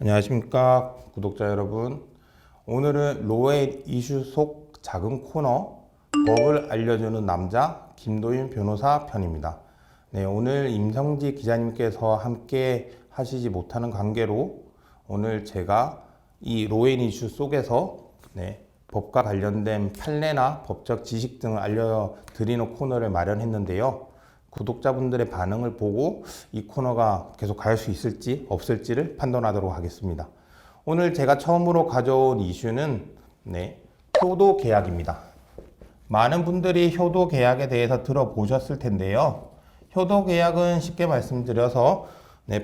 안녕하십니까 구독자 여러분. 오늘은 로엘 이슈 속 작은 코너 법을 알려주는 남자 김도윤 변호사 편입니다. 네, 오늘 임성지 기자님께서 함께 하시지 못하는 관계로 오늘 제가 이 로엘 이슈 속에서 법과 관련된 판례나 법적 지식 등을 알려드리는 코너를 마련했는데요. 구독자분들의 반응을 보고 이 코너가 계속 갈 수 있을지 없을지를 판단하도록 하겠습니다. 오늘 제가 처음으로 가져온 이슈는 효도 계약입니다. 많은 분들이 효도 계약에 대해서 들어보셨을 텐데요. 효도 계약은 쉽게 말씀드려서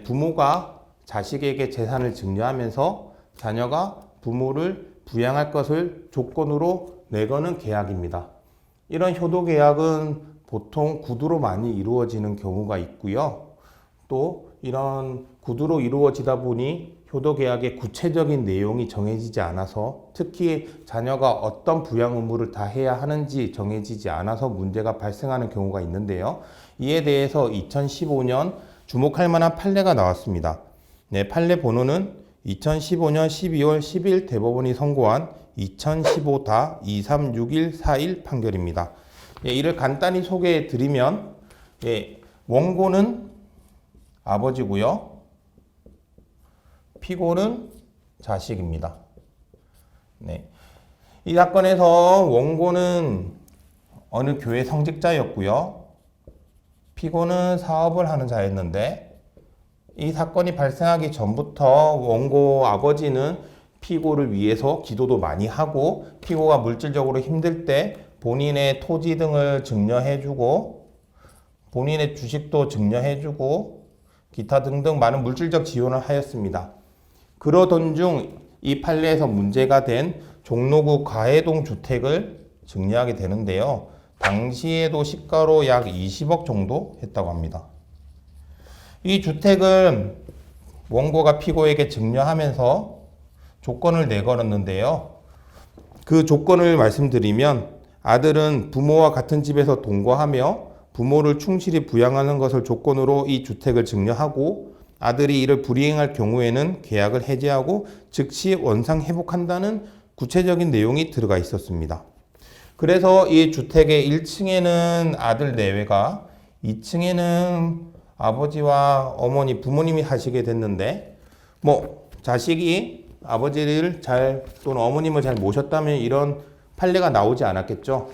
부모가 자식에게 재산을 증여하면서 자녀가 부모를 부양할 것을 조건으로 내거는 계약입니다. 이런 효도 계약은 보통 구두로 많이 이루어지는 경우가 있고요. 또 이런 구두로 이루어지다 보니 효도계약의 구체적인 내용이 정해지지 않아서 특히 자녀가 어떤 부양 의무를 다 해야 하는지 정해지지 않아서 문제가 발생하는 경우가 있는데요. 이에 대해서 2015년 주목할 만한 판례가 나왔습니다. 판례 번호는 2015년 12월 10일 대법원이 선고한 2015-236141 판결입니다. 이를 간단히 소개해 드리면 원고는 아버지고요. 피고는 자식입니다. 이 사건에서 원고는 어느 교회 성직자였고요. 피고는 사업을 하는 자였는데 이 사건이 발생하기 전부터 원고 아버지는 피고를 위해서 기도도 많이 하고 피고가 물질적으로 힘들 때 본인의 토지 등을 증여해주고 본인의 주식도 증여해주고 기타 등등 많은 물질적 지원을 하였습니다. 그러던 중 이 판례에서 문제가 된 종로구 가해동 주택을 증여하게 되는데요. 당시에도 시가로 약 20억 정도 했다고 합니다. 이 주택을 원고가 피고에게 증여하면서 조건을 내걸었는데요. 그 조건을 말씀드리면 아들은 부모와 같은 집에서 동거하며 부모를 충실히 부양하는 것을 조건으로 이 주택을 증여하고 아들이 이를 불이행할 경우에는 계약을 해지하고 즉시 원상 회복한다는 구체적인 내용이 들어가 있었습니다. 그래서 이 주택의 1층에는 아들 내외가 2층에는 아버지와 어머니 부모님이 하시게 됐는데 자식이 아버지를 또는 어머님을 잘 모셨다면 이런 판례가 나오지 않았겠죠.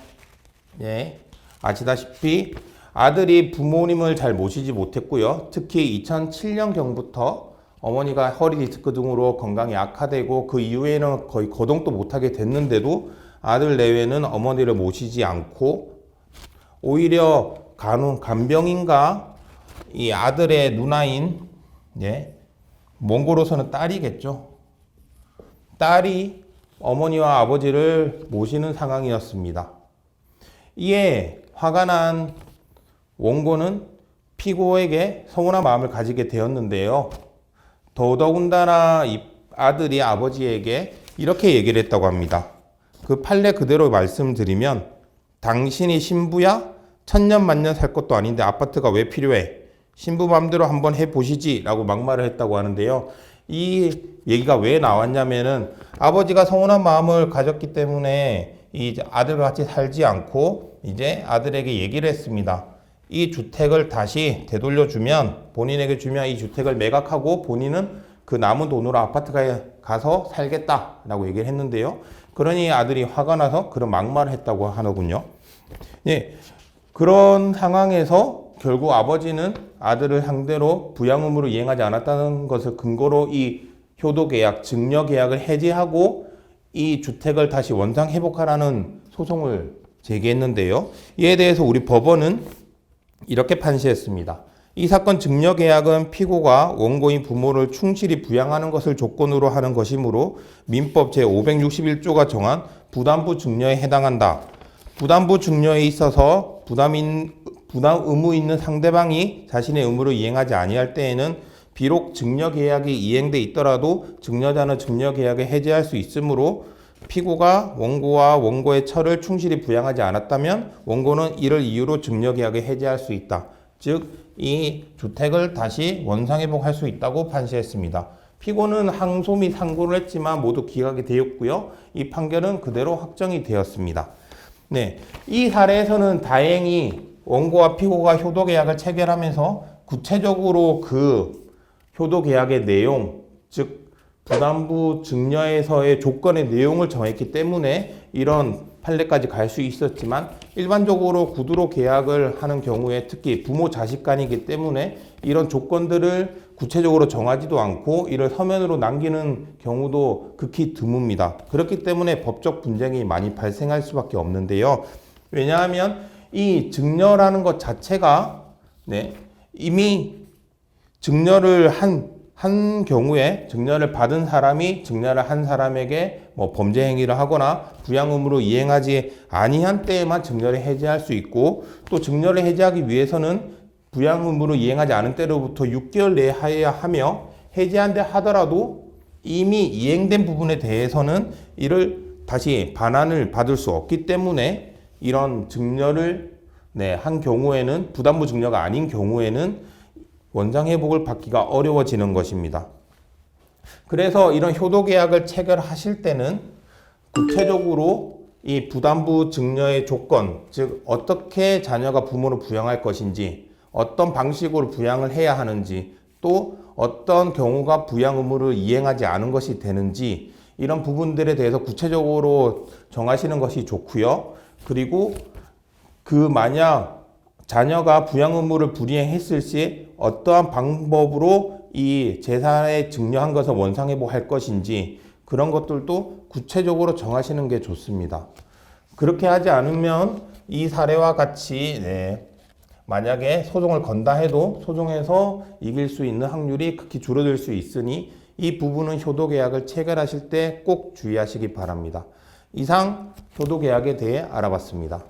아시다시피 아들이 부모님을 잘 모시지 못했고요. 특히 2007년경부터 어머니가 허리 디스크 등으로 건강이 악화되고 그 이후에는 거의 거동도 못하게 됐는데도 아들 내외는 어머니를 모시지 않고 오히려 간병인과 이 아들의 누나인 원고로서는 딸이겠죠. 딸이 어머니와 아버지를 모시는 상황이었습니다. 이에 화가 난 원고는 피고에게 서운한 마음을 가지게 되었는데요. 더더군다나 이 아들이 아버지에게 이렇게 얘기를 했다고 합니다. 그 판례 그대로 말씀드리면 당신이 신부야? 천년만년 살 것도 아닌데 아파트가 왜 필요해? 신부 맘대로 한번 해보시지 라고 막말을 했다고 하는데요. 이 얘기가 왜 나왔냐면은 아버지가 서운한 마음을 가졌기 때문에 이 아들과 같이 살지 않고 이제 아들에게 얘기를 했습니다. 이 주택을 다시 되돌려주면 본인에게 주면 이 주택을 매각하고 본인은 그 남은 돈으로 아파트에 가서 살겠다라고 얘기를 했는데요. 그러니 아들이 화가 나서 그런 막말을 했다고 하더군요. 그런 상황에서 결국 아버지는 아들을 상대로 부양 의무를 이행하지 않았다는 것을 근거로 이 효도계약, 증여계약을 해지하고 이 주택을 다시 원상 회복하라는 소송을 제기했는데요. 이에 대해서 우리 법원은 이렇게 판시했습니다. 이 사건 증여계약은 피고가 원고인 부모를 충실히 부양하는 것을 조건으로 하는 것이므로 민법 제561조가 정한 부담부 증여에 해당한다. 부담부 증여에 있어서 부담 의무 있는 상대방이 자신의 의무를 이행하지 아니할 때에는 비록 증여계약이 이행돼 있더라도 증여자는 증여계약을 해지할 수 있으므로 피고가 원고와 원고의 처를 충실히 부양하지 않았다면 원고는 이를 이유로 증여계약을 해지할 수 있다. 즉 이 주택을 다시 원상회복할 수 있다고 판시했습니다. 피고는 항소 및 상고를 했지만 모두 기각이 되었고요. 이 판결은 그대로 확정이 되었습니다. 네, 이 사례에서는 다행히 원고와 피고가 효도계약을 체결하면서 구체적으로 그 효도계약의 내용, 즉 부담부 증여에서의 조건의 내용을 정했기 때문에 이런 판례까지 갈 수 있었지만, 일반적으로 구두로 계약을 하는 경우에 특히 부모 자식 간이기 때문에 이런 조건들을 구체적으로 정하지도 않고 이를 서면으로 남기는 경우도 극히 드뭅니다. 그렇기 때문에 법적 분쟁이 많이 발생할 수밖에 없는데요. 왜냐하면 이 증여라는 것 자체가 이미 증여를 한 경우에 증여를 받은 사람이 증여를 한 사람에게 뭐 범죄 행위를 하거나 부양 의무로 이행하지 아니한 때에만 증여를 해제할 수 있고, 또 증여를 해제하기 위해서는 부양 의무로 이행하지 않은 때로부터 6개월 내에 해야 하며, 해제한다 하더라도 이미 이행된 부분에 대해서는 이를 다시 반환을 받을 수 없기 때문에 이런 증여를 한 경우에는, 부담부 증여가 아닌 경우에는 원상 회복을 받기가 어려워지는 것입니다. 그래서 이런 효도계약을 체결하실 때는 구체적으로 이 부담부 증여의 조건, 즉 어떻게 자녀가 부모를 부양할 것인지, 어떤 방식으로 부양을 해야 하는지, 또 어떤 경우가 부양 의무를 이행하지 않은 것이 되는지, 이런 부분들에 대해서 구체적으로 정하시는 것이 좋고요. 그리고 만약 자녀가 부양 의무를 불이행했을 시 어떠한 방법으로 이 재산에 증여한 것을 원상회복할 것인지, 그런 것들도 구체적으로 정하시는 게 좋습니다. 그렇게 하지 않으면 이 사례와 같이 만약에 소송을 건다 해도 소송에서 이길 수 있는 확률이 극히 줄어들 수 있으니 이 부분은 효도계약을 체결하실 때 꼭 주의하시기 바랍니다. 이상 효도계약에 대해 알아봤습니다.